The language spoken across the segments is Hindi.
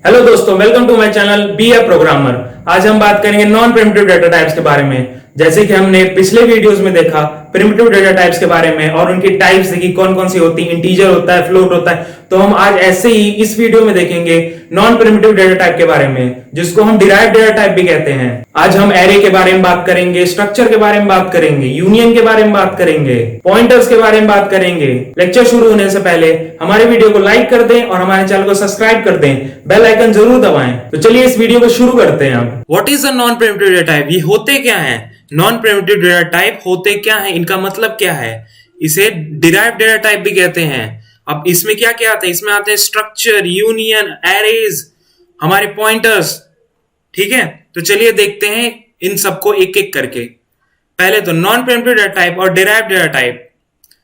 हेलो दोस्तों, welcome to my channel be a programmer. आज हम बात करेंगे नॉन प्रिमिटिव डेटा टाइप्स के बारे में। जैसे कि हमने पिछले वीडियोस में देखा प्रिमिटिव डेटा टाइप्स के बारे में और उनकी टाइप्स देखी कौन कौन सी होती है, इंटीजर होता है, फ्लोट होता है। तो हम आज ऐसे ही इस वीडियो में देखेंगे नॉन प्रिमिटिव डेटा टाइप के बारे में, जिसको हम डिराइव्ड डेटा टाइप भी कहते हैं। आज हम एरे के बारे में बात करेंगे, स्ट्रक्चर के बारे में बात करेंगे, यूनियन के बारे में बात करेंगे, पॉइंटर्स के बारे में बात करेंगे। लेक्चर शुरू होने से पहले हमारे वीडियो को लाइक कर दें और हमारे चैनल को सब्सक्राइब कर दें, बेल आइकन जरूर दबाएं। तो चलिए इस वीडियो को शुरू करते हैं। अब what is a non primitive data type? ये होते क्या है? नॉन प्रिमिटिव डेटा टाइप होते क्या है, इनका मतलब क्या है? इसे डिराइव्ड डेटा टाइप भी कहते हैं। अब इसमें क्या क्या आता है? इसमें आते हैं स्ट्रक्चर, यूनियन, एरेज, हमारे पॉइंटर्स। ठीक है, तो चलिए देखते हैं इन सबको एक एक करके। पहले तो नॉन प्रिमिटिव डेटा टाइप और derived data type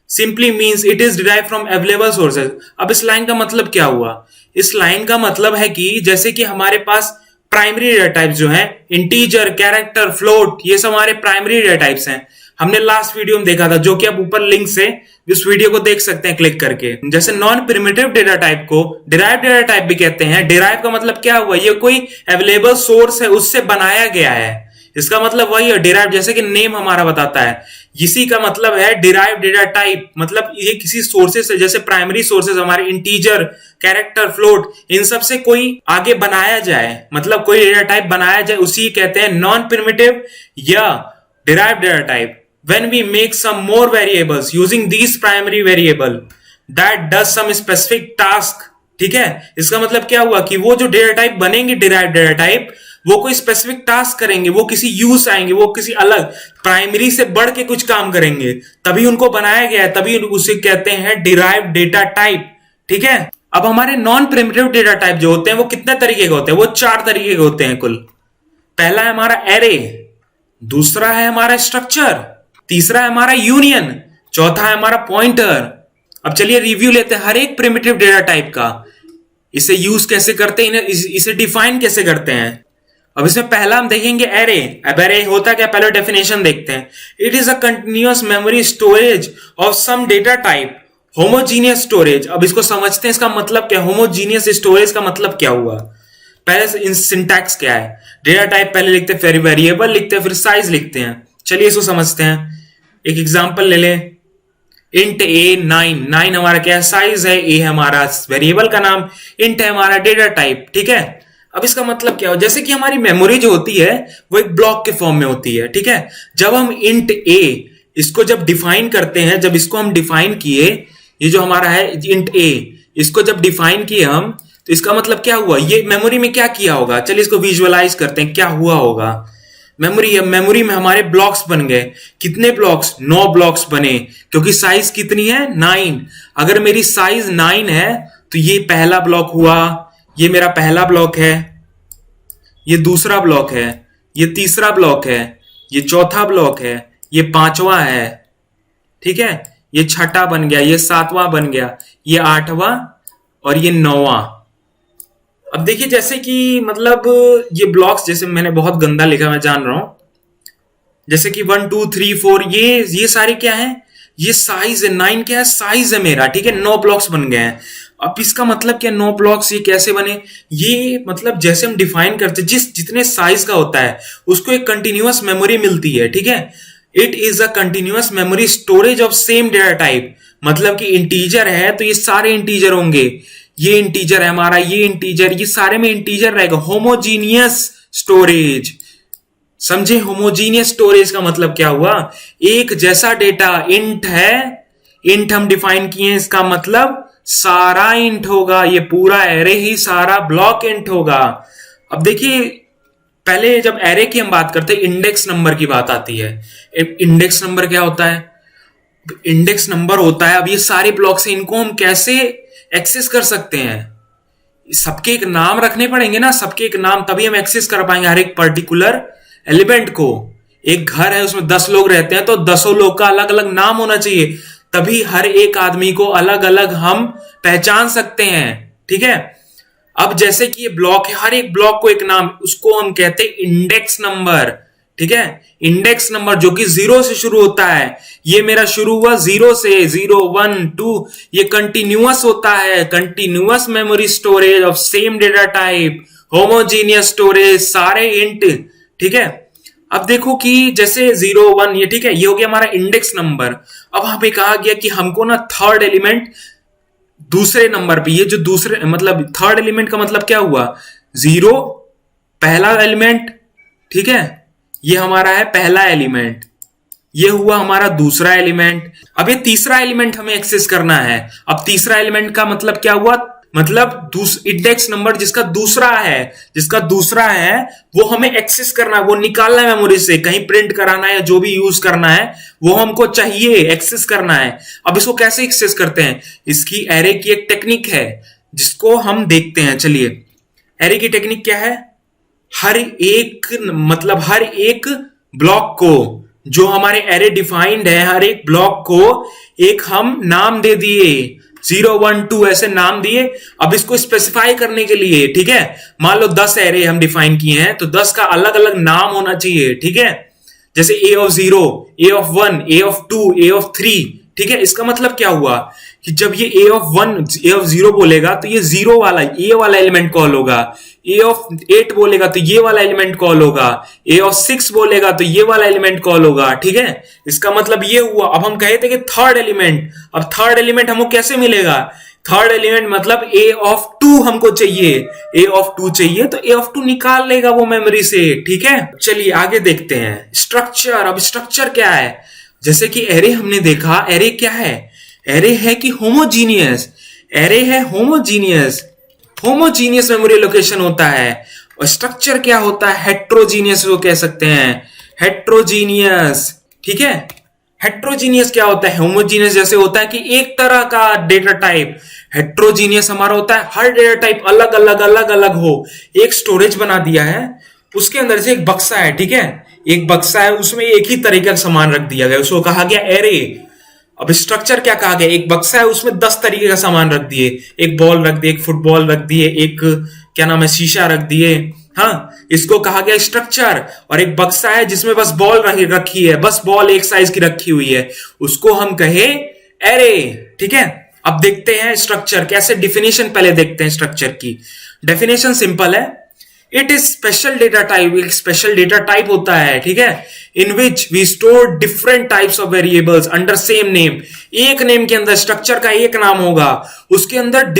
simply means it is derived from available sources. अब इस लाइन का मतलब क्या हुआ? इस लाइन का मतलब है कि जैसे कि हमारे पास प्राइमरी डेटा टाइप्स जो हैं, इंटीजर, कैरेक्टर, फ्लोट, ये सब हमारे प्राइमरी डेटा टाइप्स हैं। हमने लास्ट वीडियो में देखा था, जो कि आप ऊपर लिंक से इस वीडियो को देख सकते हैं क्लिक करके। जैसे नॉन प्रिमिटिव डेटा टाइप को डिराइव्ड डेटा टाइप भी कहते हैं। डिराइव का मतलब क्या हुआ? ये कोई अवेलेबल सोर्स है, उससे बनाया गया है। इसका मतलब वही है डिराइव, जैसे कि नेम हमारा बताता है, इसी का मतलब है डिराइव डेटा टाइप। मतलब ये किसी सोर्सेस से, जैसे प्राइमरी सोर्सेस हमारे इंटीजर, कैरेक्टर, फ्लोट, इन सब से कोई आगे बनाया जाए, मतलब कोई डेटा टाइप बनाया जाए, उसी कहते हैं नॉन प्रिमिटिव या derive data type. When we make some more variables using these primary variable that does some specific task, ठीक है, इसका मतलब क्या हुआ कि वो जो डेटा टाइप बनेंगे डिराइव्ड डेटा टाइप, वो कोई स्पेसिफिक टास्क करेंगे, वो किसी यूज आएंगे, वो किसी अलग प्राइमरी से बढ़ के कुछ काम करेंगे, तभी उनको बनाया गया है, तभी उसे कहते हैं डिराइव्ड डेटा टाइप। ठीक है, अब हमारे नॉन प्रिमिटिव डेटा टाइप जो होते हैं वो कितने तरीके के होते हैं? वो 4 तरीके के होते हैं कुल। पहला है हमारा एरे, दूसरा है हमारा स्ट्रक्चर, तीसरा है हमारा यूनियन, चौथा है हमारा पॉइंटर। अब चलिए रिव्यू लेते हैं हर एक प्रिमिटिव डेटा टाइप का। इसे यूज कैसे करते हैं, इसे डिफाइन कैसे करते हैं। अब इसमें पहला हम देखेंगे एरे। अब एरे होता क्या, पहले डेफिनेशन देखते हैं। It is a continuous memory storage of some data type, homogeneous storage. अब इसको समझते हैं, इसका मतलब क्या? होमोजीनियस स्टोरेज का मतलब क्या हुआ? पहले सिंटैक्स क्या है? डेटा टाइप पहले लिखते हैं, फिर वेरिएबल लिखते हैं, फिर साइज लिखते हैं। चलिए इसको समझते हैं। एक एग्जांपल ले लें, इंट ए 9 हमारा क्या है? साइज है। ए है हमारा वेरिएबल का नाम, इंट है हमारा डेटा टाइप। ठीक है, अब इसका मतलब क्या हो? जैसे कि हमारी मेमोरी जो होती है वो एक ब्लॉक के फॉर्म में होती है। ठीक है, जब हम इंट ए इसको जब डिफाइन करते हैं, जब इसको हम डिफाइन किए, ये जो हमारा है इंट ए, इसको जब डिफाइन किए हम, तो इसका मतलब क्या हुआ? ये मेमोरी में क्या किया होगा? चलिए इसको विजुअलाइज करते हैं, क्या हुआ होगा। मेमोरी में हमारे ब्लॉक्स बन गए। कितने ब्लॉक्स? 9 ब्लॉक्स बने, क्योंकि साइज कितनी है? 9। अगर मेरी साइज 9 है तो ये पहला ब्लॉक हुआ, ये मेरा पहला ब्लॉक है, ये दूसरा ब्लॉक है, ये तीसरा ब्लॉक है, ये चौथा ब्लॉक है, ये 5वां है। ठीक है, ये 6ठा बन गया, ये 7वां बन गया, ये 8वां और ये 9वां। अब देखिए, जैसे कि मतलब ये ब्लॉक्स, जैसे मैंने बहुत गंदा लिखा, मैं जान रहा हूं, जैसे कि 1 2 3 4, ये सारे क्या है? ये साइज है। 9 क्या है? साइज है मेरा। ठीक है, 9 ब्लॉक्स बन गए हैं। अब इसका मतलब क्या? 9 ब्लॉक्स ये कैसे बने? ये मतलब जैसे हम डिफाइन करते हैं, जितने साइज का होता है उसको एक कंटिन्यूअस मेमोरी मिलती है। ठीक है, it is a continuous memory storage of same data type. मतलब कि इंटीजर है तो ये सारे इंटीजर होंगे, ये इंटीजर है हमारा, ये इंटीजर, ये सारे में इंटीजर रहेगा। होमोजीनियस स्टोरेज, समझे? होमोजीनियस स्टोरेज का मतलब क्या हुआ? एक जैसा डेटा। इंट है, इंट हम डिफाइन किए, इसका मतलब सारा इंट होगा, ये पूरा एरे ही सारा ब्लॉक इंट होगा। अब देखिए, पहले जब एरे की हम बात करते हैं, इंडेक्स नंबर की बात आती है। इंडेक्स नंबर क्या होता है? इंडेक्स नंबर होता है, अब ये सारे ब्लॉक्स हैं, इनको हम कैसे एक्सेस कर सकते हैं? सबके एक नाम रखने पड़ेंगे ना, सबके एक नाम, तभी हम एक्सेस कर पाएंगे हर एक पर्टिकुलर एलिमेंट को। एक घर है, उसमें 10 लोग रहते हैं, तो 10 लोग का अलग अलग नाम होना चाहिए, तभी हर एक आदमी को अलग अलग हम पहचान सकते हैं। ठीक है, अब जैसे कि ये ब्लॉक है, हर एक ब्लॉक को एक नाम, उसको हम कहते हैं इंडेक्स नंबर। ठीक है। इंडेक्स नंबर जो कि 0 से शुरू होता है, ये मेरा शुरू हुआ 0 से, 0 1 2, ये कंटिन्यूअस होता है, continuous memory storage of same data type, homogeneous storage, सारे इंट, ठीक है। अब देखो कि जैसे 0 1 ये, ठीक है, ये हो गया हमारा इंडेक्स नंबर। अब हमें कहा गया कि हमको ना थर्ड एलिमेंट दूसरे नंबर पे, ये जो दूसरे मतलब थर्ड एलिमेंट का मतलब क्या हुआ, 0 पहला एलिमेंट, ठीक है, ये हमारा है पहला एलिमेंट, ये हुआ हमारा दूसरा एलिमेंट। अब ये तीसरा एलिमेंट हमें एक्सेस करना है। अब तीसरा एलिमेंट का मतलब क्या हुआ, मतलब इंडेक्स नंबर जिसका दूसरा है वो हमें एक्सेस करना है, वो निकालना है मेमोरी से, कहीं प्रिंट कराना है, जो भी यूज करना है वो हमको चाहिए, एक्सेस करना है। अब इसको कैसे एक्सेस करते हैं, इसकी एरे की एक टेक्निक है जिसको हम देखते हैं। चलिए, एरे की टेक्निक क्या है, हर एक ब्लॉक को, जो हमारे एरे डिफाइंड है, हर एक ब्लॉक को एक हम नाम दे दिए, 0 1 2 ऐसे नाम दिए। अब इसको स्पेसिफाई करने के लिए, ठीक है, मान लो 10 एरे हम डिफाइन किए हैं, तो 10 का अलग अलग नाम होना चाहिए, ठीक है। जैसे A of 0, A of 1, A of 2, A of 3, ठीक है। इसका मतलब क्या हुआ कि जब ये A of 1, A of 0 बोलेगा तो ये 0 वाला, ये वाला एलिमेंट कॉल होगा। A of 8 बोलेगा तो ये वाला एलिमेंट कॉल होगा। A of 6 बोलेगा तो ये वाला एलिमेंट कॉल होगा, ठीक है। इसका मतलब ये हुआ। अब हम कहे थे कि थर्ड एलिमेंट, अब थर्ड एलिमेंट हमको कैसे मिलेगा, थर्ड एलिमेंट मतलब A of 2 हमको चाहिए, A of 2 चाहिए तो A of 2 निकाल लेगा वो मेमोरी से, ठीक है। चलिए आगे देखते हैं स्ट्रक्चर। अब स्ट्रक्चर क्या है, जैसे कि एरे हमने देखा, एरे क्या है, एरे है कि होमोजीनियस, एरे है होमोजीनियस, होमोजीनियस मेमोरी लोकेशन होता है। और स्ट्रक्चर क्या होता है, हेट्रोजीनियस वो कह सकते हैं, हेट्रोजीनियस, ठीक है। हेट्रोजीनियस क्या होता है, होमोजीनियस जैसे होता है कि एक तरह का डेटा टाइप, हेट्रोजीनियस हमारा होता है हर डेटा टाइप अलग अलग हो। एक स्टोरेज बना दिया है, उसके अंदर से एक बक्सा है, ठीक है, एक बक्सा है, उसमें एक ही तरीके का सामान रख दिया गया, उसको कहा गया एरे। अब स्ट्रक्चर क्या कहा गया, एक बक्सा है उसमें 10 तरीके का सामान रख दिए, एक बॉल रख दिए, एक फुटबॉल रख दिए, एक क्या नाम है शीशा रख दिए, हाँ, इसको कहा गया स्ट्रक्चर। और एक बक्सा है जिसमें बस बॉल रखी है, बस बॉल एक साइज की रखी हुई है, उसको हम कहे एरे, ठीक है। अब देखते हैं स्ट्रक्चर कैसे, डिफिनेशन पहले देखते हैं स्ट्रक्चर की। डेफिनेशन सिंपल है, it is special data type, एक स्पेशल डेटा टाइप होता है, ठीक है, in which we store different types of variables under same name. एक नेम के अंदर स्ट्रक्चर का एक नाम होगा, उसके अंदर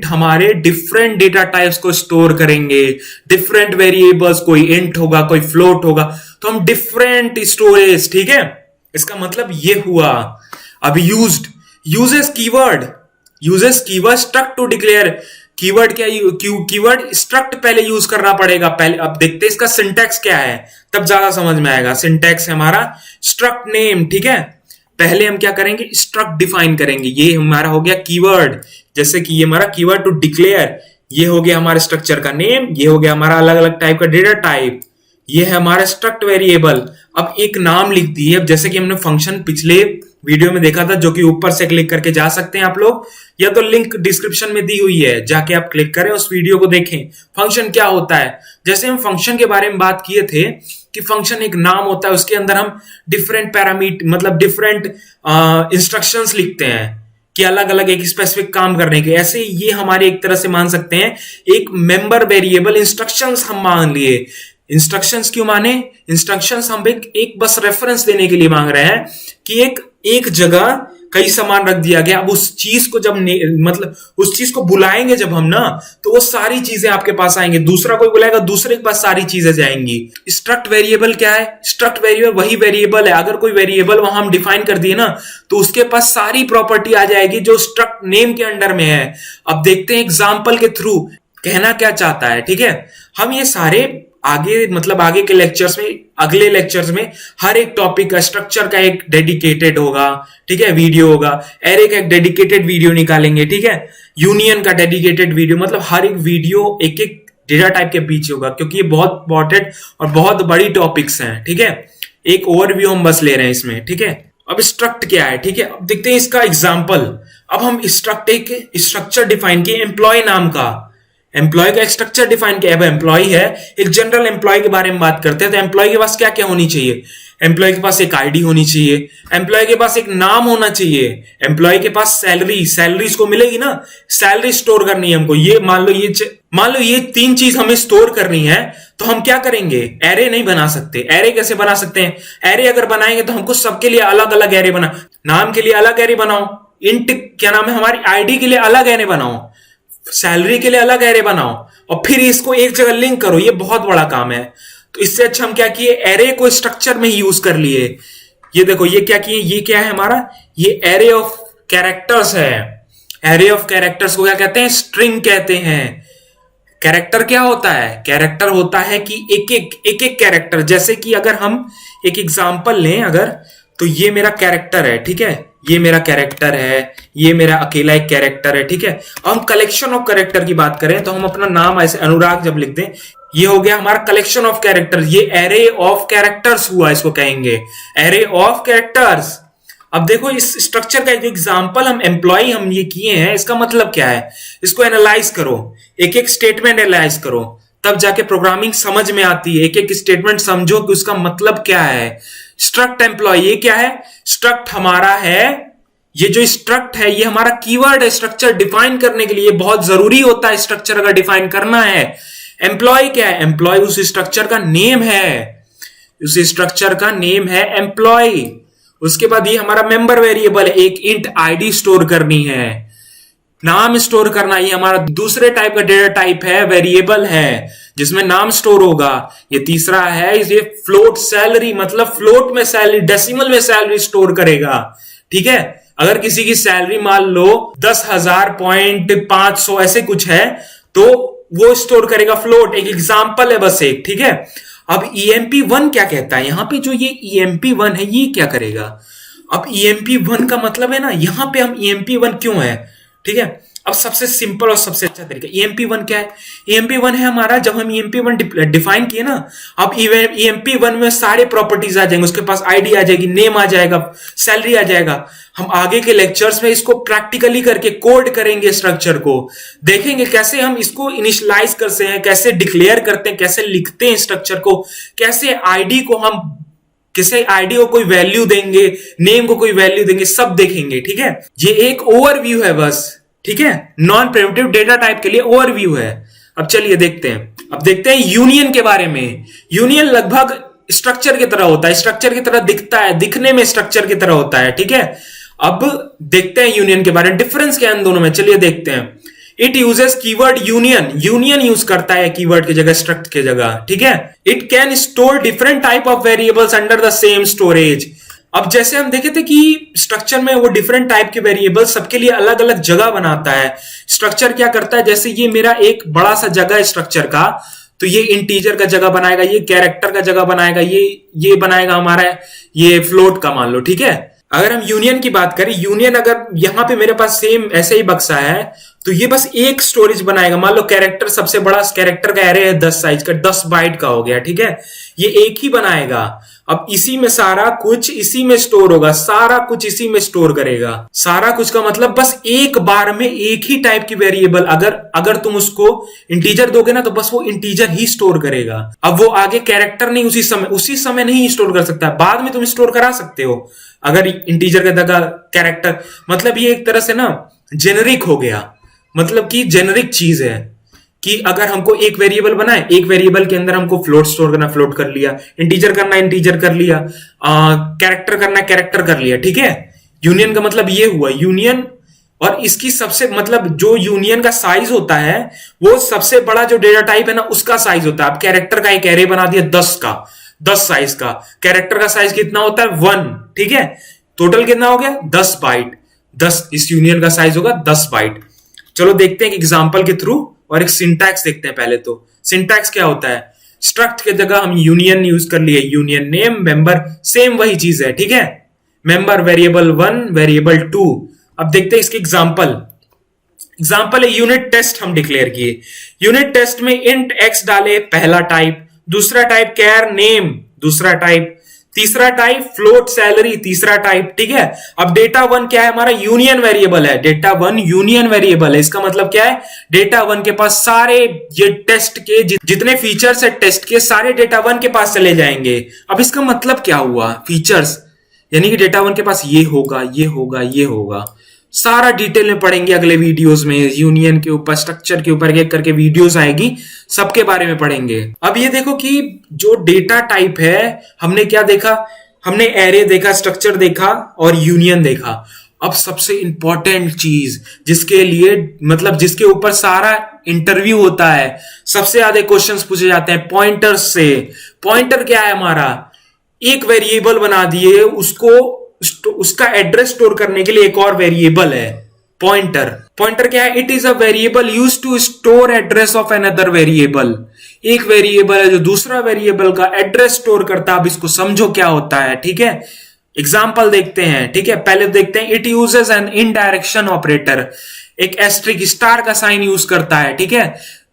हमारे डिफरेंट डेटा टाइप्स को स्टोर करेंगे, डिफरेंट वेरिएबल्स, कोई इंट होगा, कोई फ्लोट होगा, तो हम डिफरेंट स्टोरेज, ठीक है। इसका मतलब ये हुआ। अब uses keyword struct to declare, keyword क्या, कीवर्ड स्ट्रक्ट पहले यूज करना पड़ेगा पहले। अब देखते हैं इसका सिंटैक्स क्या है, तब ज्यादा समझ में आएगा। सिंटैक्स है हमारा स्ट्रक्ट नेम, ठीक है। पहले हम क्या करेंगे, स्ट्रक्ट डिफाइन करेंगे, ये हमारा हो गया कीवर्ड, जैसे कि ये हमारा कीवर्ड टू डिक्लेयर, ये हो गया हमारे स्ट्रक्चर का नेम, ये हो गया हमारा अलग अलग टाइप का डेटा टाइप, ये है हमारा स्ट्रक्ट वेरिएबल। अब एक नाम लिख दिए, अब जैसे कि हमने फंक्शन पिछले वीडियो में देखा था, जो कि ऊपर से क्लिक करके जा सकते हैं आप लोग, या तो लिंक डिस्क्रिप्शन में दी हुई है, जाके आप क्लिक करें, उस वीडियो को देखें। फंक्शन क्या होता है, जैसे हम फंक्शन के बारे में बात किए थे कि फंक्शन एक नाम होता है, उसके अंदर हम डिफरेंट पैरामीटर मतलब डिफरेंट इंस्ट्रक्शंस लिखते हैं कि अलग अलग एक स्पेसिफिक काम करने के। ऐसे ये हमारे एक तरह से मान सकते हैं एक मेंबर वेरिएबल, इंस्ट्रक्शंस हम मान लिए। इंस्ट्रक्शंस क्यों माने, इंस्ट्रक्शंस हम एक बस रेफरेंस देने के लिए मांग रहे हैं कि एक जगह कई सामान रख दिया गया। अब उस चीज को जब मतलब उस चीज को बुलाएंगे जब हम ना, तो वो सारी चीजें आपके पास आएंगे, दूसरा कोई बुलाएगा, दूसरे के पास सारी चीजें जाएंगी। स्ट्रक्ट वेरिएबल क्या है, स्ट्रक्ट वेरिएबल वही वेरिएबल है, अगर कोई वेरिएबल वहां हम डिफाइन कर दिए ना, तो उसके पास सारी प्रॉपर्टी आ जाएगी जो स्ट्रक्ट नेम के अंडर में है। अब देखते हैं एग्जाम्पल के थ्रू कहना क्या चाहता है, ठीक है। हम ये सारे आगे के लेक्चर्स में, अगले लेक्चर्स में हर एक टॉपिक का स्ट्रक्चर का एक डेडिकेटेड होगा, ठीक है, वीडियो होगा, एरे का एक डेडिकेटेड वीडियो निकालेंगे, ठीक है, यूनियन का डेडिकेटेड वीडियो, मतलब हर एक वीडियो एक एक डेटा टाइप के पीछे होगा, क्योंकि ये बहुत इंपॉर्टेंट और बहुत बड़ी टॉपिक्स हैं, ठीक है। एक ओवरव्यू हम बस ले रहे हैं इसमें, ठीक है। अब स्ट्रक्ट क्या है, ठीक है, अब देखते हैं इसका एग्जाम्पल। अब हम स्ट्रक्चर डिफाइन किए एम्प्लॉय नाम का, एम्प्लॉय का स्ट्रक्चर डिफाइन किया। अब एम्प्लॉय है, एक जनरल एम्प्लॉय के बारे में बात करते हैं, तो एम्प्लॉय के पास क्या क्या होनी चाहिए? एम्प्लॉय के पास एक आईडी होनी चाहिए, एम्प्लॉय के पास एक नाम होना चाहिए, एम्प्लॉय के पास सैलरी इसको मिलेगी ना, सैलरी स्टोर करनी है हमको। ये मान लो ये तीन चीज हमें स्टोर करनी है, तो हम क्या करेंगे? एरे नहीं बना सकते। एरे कैसे बना सकते हैं? एरे अगर बनाएंगे तो हमको सबके लिए अलग अलग एरे बना, नाम के लिए अलग एरे बनाओ, इंट क्या नाम है हमारी आईडी के लिए अलग एरे बनाओ, सैलरी के लिए अलग एरे बनाओ, और फिर इसको एक जगह लिंक करो। ये बहुत बड़ा काम है। तो इससे अच्छा हम क्या किए, एरे को स्ट्रक्चर में ही यूज कर लिए। ये देखो, ये क्या किए, ये क्या है हमारा, ये एरे ऑफ कैरेक्टर्स है। एरे ऑफ कैरेक्टर्स को क्या कहते हैं? स्ट्रिंग कहते हैं। कैरेक्टर क्या होता है? कैरेक्टर होता है कि एक कैरेक्टर, जैसे कि अगर हम एक एग्जांपल लें अगर, तो ये मेरा कैरेक्टर है, ठीक है, ये मेरा कैरेक्टर है, ये मेरा अकेला एक कैरेक्टर है, ठीक है। हम कलेक्शन ऑफ कैरेक्टर की बात करें तो हम अपना नाम ऐसे अनुराग जब लिख दें, ये हो गया हमारा कलेक्शन ऑफ कैरेक्टर। ये एरे ऑफ कैरेक्टर्स हुआ, इसको कहेंगे एरे ऑफ कैरेक्टर्स। अब देखो इस स्ट्रक्चर का एक एग्जांपल हम ये किए हैं, इसका मतलब क्या है? इसको एनालाइज करो, एक एक स्टेटमेंट एनालाइज करो, तब जाके प्रोग्रामिंग समझ में आती है। एक एक स्टेटमेंट समझो कि उसका मतलब क्या है। स्ट्रक्ट एम्प्लॉय, ये क्या है? स्ट्रक्ट हमारा है, ये जो स्ट्रक्ट है ये हमारा कीवर्ड है स्ट्रक्चर डिफाइन करने के लिए। बहुत जरूरी होता है स्ट्रक्चर अगर डिफाइन करना है। एम्प्लॉय क्या है? एम्प्लॉय उस स्ट्रक्चर का नेम है, उस स्ट्रक्चर का नेम है एम्प्लॉय। उसके बाद ये हमारा मेंबर वेरिएबल है, एक इंट आईडी स्टोर करनी है, नाम स्टोर करना। ये हमारा दूसरे टाइप का डेटा टाइप है, वेरिएबल है जिसमें नाम स्टोर होगा। ये तीसरा है, ये फ्लोट सैलरी, मतलब फ्लोट में सैलरी, डेसिमल में सैलरी स्टोर करेगा, ठीक है। अगर किसी की सैलरी मान लो 10,000.500 ऐसे कुछ है, तो वो स्टोर करेगा फ्लोट। एक एग्जांपल है बस एक, ठीक है। अब EMP1 क्या कहता है? यहां पे जो ये EMP1 है ये क्या करेगा? अब EMP1 का मतलब है ना, यहां पे हम EMP1 क्यों है, ठीक है। अब सबसे सिंपल और सबसे अच्छा तरीका, EMP1 क्या है? EMP1 है हमारा, जब हम EMP1 डिफाइन किए ना, अब EMP1 में सारे प्रॉपर्टीज आ जाएंगे, उसके पास आईडी आ जाएगी, नेम आ जाएगा, सैलरी आ जाएगा। हम आगे के लेक्चर्स में इसको प्रैक्टिकली करके कोड करेंगे, स्ट्रक्चर को देखेंगे कैसे हम इसको इनिशियलाइज करते हैं, कैसे डिक्लेयर करते हैं, कैसे लिखते हैं स्ट्रक्चर को, कैसे आईडी को कोई वैल्यू देंगे, नेम को कोई वैल्यू देंगे, सब देखेंगे, ठीक है। ये एक ओवरव्यू है बस, ठीक है, नॉन प्रिमिटिव डेटा टाइप के लिए ओवरव्यू है। अब चलिए देखते हैं, अब देखते हैं यूनियन के बारे में। यूनियन लगभग स्ट्रक्चर की तरह होता है, स्ट्रक्चर की तरह दिखता है, दिखने में स्ट्रक्चर की तरह होता है, ठीक है। अब देखते हैं यूनियन के बारे में, डिफरेंस क्या है इन दोनों में, चलिए देखते हैं। It uses keyword union, union use करता है कीवर्ड की जगह, स्ट्रक्ट की जगह, ठीक है। It can store different type of variables under the same storage. अब जैसे हम देखे थे कि स्ट्रक्चर में वो डिफरेंट टाइप के वेरिएबल सबके लिए अलग अलग जगह बनाता है। स्ट्रक्चर क्या करता है, जैसे ये मेरा एक बड़ा सा जगह है स्ट्रक्चर का, तो ये इंटीजर का जगह बनाएगा, ये कैरेक्टर का जगह बनाएगा, ये बनाएगा हमारा ये फ्लोट का मान लो, ठीक है। अगर हम यूनियन की बात करें, यूनियन अगर यहां पे मेरे पास सेम ऐसे ही बक्सा है, तो ये बस एक स्टोरेज बनाएगा। मान लो कैरेक्टर, सबसे बड़ा कैरेक्टर का एरे है 10 साइज का, 10 बाइट का हो गया, ठीक है। ये एक ही बनाएगा। अब इसी में सारा कुछ इसी में स्टोर होगा, सारा कुछ इसी में स्टोर करेगा। सारा कुछ का मतलब बस एक बार में एक ही टाइप की वेरिएबल, अगर तुम उसको इंटीजर दोगे ना, तो बस वो इंटीजर ही स्टोर करेगा। अब वो आगे कैरेक्टर नहीं उसी समय नहीं स्टोर कर सकता, बाद में तुम स्टोर करा सकते हो अगर इंटीजर का जगह कैरेक्टर। मतलब ये एक तरह से ना जेनरिक हो गया, मतलब कि जेनरिक चीज है कि अगर हमको एक वेरिएबल बनाए, एक वेरिएबल के अंदर हमको फ्लोट स्टोर करना, फ्लोट कर लिया, इंटीजर करना, इंटीजर कर लिया, कैरेक्टर करना, कैरेक्टर कर लिया, ठीक है। यूनियन का मतलब ये हुआ यूनियन। और इसकी सबसे मतलब जो यूनियन का साइज होता है, वो सबसे बड़ा जो डेटा टाइप है ना, उसका साइज होता है। अब कैरेक्टर का एक एरे बना दिया 10 साइज का, कैरेक्टर का साइज कितना होता है 1, ठीक है। टोटल कितना हो गया 10 बाइट, 10 इस यूनियन का साइज होगा 10 बाइट। चलो देखते हैं एग्जांपल के थ्रू, और एक सिंटैक्स देखते हैं पहले। तो सिंटैक्स क्या होता है, स्ट्रक्ट के जगह हम यूनियन यूज कर लिए, यूनियन नेम मेंबर, सेम वही चीज है, ठीक है। Member variable 1 variable 2। अब देखते हैं इसके एग्जांपल है यूनिट टेस्ट हम डिक्लेयर किए। यूनिट टेस्ट में इंट एक्स डाले, पहला टाइप, दूसरा टाइप कैर नेम, दूसरा टाइप, तीसरा टाइप फ्लोट सैलरी, तीसरा टाइप, ठीक है। अब डेटा वन क्या है हमारा, यूनियन वेरिएबल है, डेटा वन यूनियन वेरिएबल है। इसका मतलब क्या है, डेटा वन के पास सारे ये टेस्ट के जितने फीचर्स है टेस्ट के सारे डेटा वन के पास चले जाएंगे। अब इसका मतलब क्या हुआ, फीचर्स यानी कि डेटा वन के पास ये होगा, ये होगा, ये होगा, सारा डिटेल में पढ़ेंगे अगले वीडियोस में। यूनियन के ऊपर, स्ट्रक्चर के ऊपर एक करके वीडियोस आएगी, सबके बारे में पढ़ेंगे। अब ये देखो कि जो डेटा टाइप है, हमने क्या देखा, हमने एरे देखा, स्ट्रक्चर देखा और यूनियन देखा। अब सबसे इंपॉर्टेंट चीज जिसके लिए मतलब जिसके ऊपर सारा इंटरव्यू होता है, सबसे ज्यादा क्वेश्चंस पूछे जाते हैं पॉइंटर्स से। पॉइंटर क्या है हमारा, एक वेरिएबल बना दिए, उसका एड्रेस स्टोर करने के लिए एक और वेरिएबल है पॉइंटर। पॉइंटर क्या है, it is a variable use to store address of another variable. एक वेरिएबल है जो दूसरा वेरिएबल का एड्रेस स्टोर करता है। अब इसको समझो क्या होता है, ठीक है। एग्जाम्पल देखते हैं, ठीक है। पहले देखते हैं, it uses an indirection operator, एक एस्ट्रिक स्टार का साइन यूज करता है, ठीक है।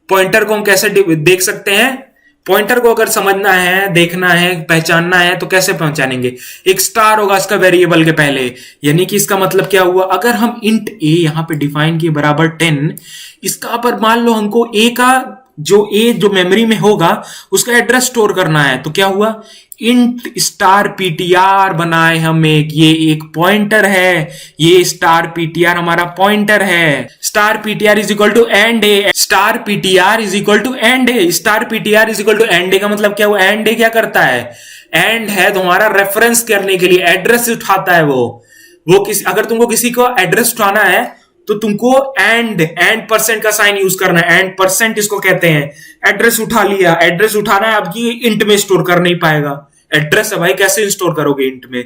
पॉइंटर को हम कैसे देख सकते हैं, पॉइंटर को अगर समझना है, देखना है, पहचानना है तो कैसे पहचानेंगे, एक स्टार होगा इसका वेरिएबल के पहले, यानी कि इसका मतलब क्या हुआ, अगर हम इंट ए यहां पे डिफाइन किए बराबर 10, इसका पर मान लो हमको ए का जो मेमोरी में होगा उसका एड्रेस स्टोर करना है, तो क्या हुआ, इंट स्टार पीटीआर बनाए हम ये एक पॉइंटर है, ये स्टार पीटीआर हमारा पॉइंटर है। Star PTR is equal to and a, star PTR is equal to and a, star PTR is equal to and a का मतलब क्या हुआ, एंड ए क्या करता है, एंड है तुम्हारा रेफरेंस करने के लिए, एड्रेस उठाता है वो अगर तुमको किसी को एड्रेस उठाना है तो तुमको एंड परसेंट का साइन यूज करना है, एंड परसेंट इसको कहते हैं। एड्रेस उठा लिया, एड्रेस उठाना है, अब ये इंट में स्टोर कर नहीं पाएगा, एड्रेस है भाई, कैसे स्टोर करोगे इंट में,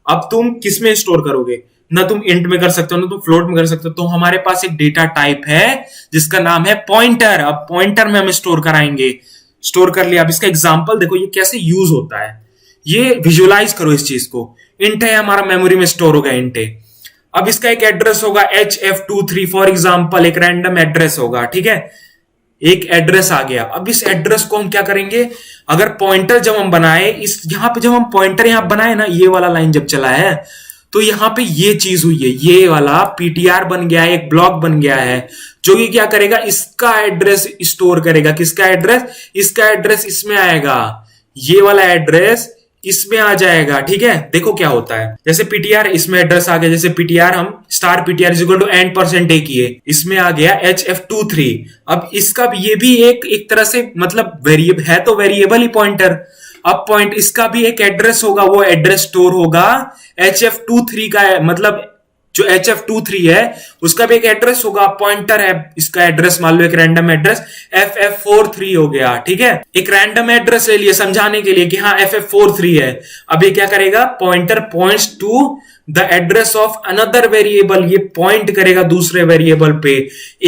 अब तुम किस में स्टोर करोगे, ना तुम इंट में कर सकते हो ना तुम फ्लोट में कर सकते हो। तो हमारे पास एक डेटा टाइप है जिसका नाम है पॉइंटर। अब पॉइंटर में हम स्टोर कराएंगे, स्टोर कर लिया। अब इसका एग्जाम्पल देखो ये कैसे यूज होता है, ये विजुअलाइज करो इस चीज को। इंट है हमारा, मेमोरी में स्टोर होगा इंट है। अब इसका एक एड्रेस होगा HF23 फॉर एग्जाम्पल, एक रैंडम एड्रेस होगा, ठीक है, एक एड्रेस आ गया। अब इस एड्रेस को हम क्या करेंगे, अगर पॉइंटर जब हम बनाए, इस यहां पे जब हम पॉइंटर यहां बनाए ना, ये वाला लाइन जब चला है तो यहां पे ये चीज हुई है, ये वाला पीटीआर बन गया है, एक ब्लॉक बन गया है जो कि क्या करेगा, इसका एड्रेस स्टोर करेगा। किसका एड्रेस, इसका एड्रेस इसमें आएगा, ये वाला एड्रेस इसमें आ जाएगा, ठीक है। देखो क्या होता है, जैसे पीटीआर इसमें एड्रेस आ गया, जैसे पीटीआर हम star PTR is equal to and percent a किए, इसमें आ गया HF23। अब इसका ये भी एक तरह से मतलब वेरिएबल है, तो वेरिएबल ही पॉइंटर। अब पॉइंट इसका भी एक एड्रेस होगा, वो एड्रेस स्टोर होगा HF23 का, मतलब जो HF23 है उसका भी एक एड्रेस होगा, पॉइंटर है, इसका एड्रेस मान लो एक रैंडम एड्रेस FF43 हो गया, ठीक है। एक रैंडम एड्रेस ले लिया समझाने के लिए कि हाँ FF43 है। अब ये क्या करेगा, pointer points to the address of another variable, ये पॉइंट करेगा दूसरे वेरिएबल पे,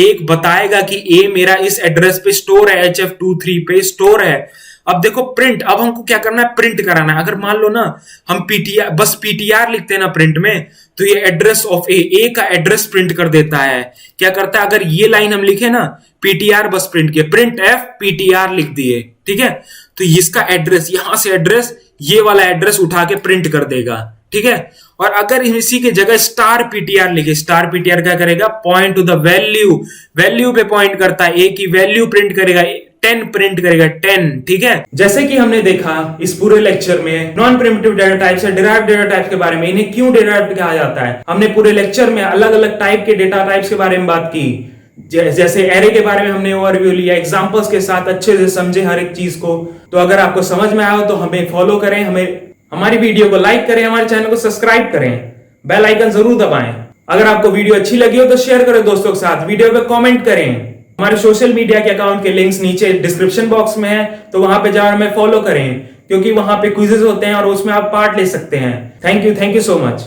एक बताएगा कि ए मेरा इस एड्रेस पे स्टोर है, HF23 पे स्टोर है। अब देखो प्रिंट, अब हमको क्या करना है, प्रिंट कराना है। अगर मान लो ना हम पीटीआर बस पीटीआर लिखते हैं ना प्रिंट में, तो ये एड्रेस ऑफ ए का एड्रेस प्रिंट कर देता है। क्या करता है, अगर ये लाइन हम लिखे ना पीटीआर बस प्रिंट किए, प्रिंट एफ पीटीआर लिख दिए, ठीक है, तो इसका एड्रेस यहां से एड्रेस ये वाला एड्रेस उठा के प्रिंट कर देगा, ठीक है। और अगर इसी के जगह स्टार पीटीआर लिखे, स्टार पीटीआर क्या करेगा, point two the value, value पे पॉइंट करता है, ए की वैल्यू प्रिंट करेगा, 10 प्रिंट करेगा, 10, ठीक है। जैसे कि हमने देखा इस पूरे लेक्चर में नॉन प्रिमिटिव डेटा टाइप्स या डिराइव्ड डेटा टाइप्स के बारे में, इन्हें क्यों डिराइव्ड कहा जाता है। हमने पूरे लेक्चर में अलग अलग टाइप के डेटा टाइप्स के बारे में बात की, जैसे एरे के बारे में हमने ओवरव्यू लिया, एग्जांपल्स के साथ अच्छे से समझे हर एक चीज को। तो अगर आपको समझ में आया तो हमें फॉलो करें, हमारी वीडियो को लाइक करें, हमारे चैनल को सब्सक्राइब करें, बेल आइकन जरूर दबाएं। अगर आपको वीडियो अच्छी लगी हो तो शेयर करें दोस्तों के साथ, वीडियो पे कमेंट करें। हमारे सोशल मीडिया के अकाउंट के लिंक्स नीचे डिस्क्रिप्शन बॉक्स में है, तो वहां पे जाकर हमें फॉलो करें, क्योंकि वहां पे क्विजेस होते हैं और उसमें आप पार्ट ले सकते हैं। Thank you so much.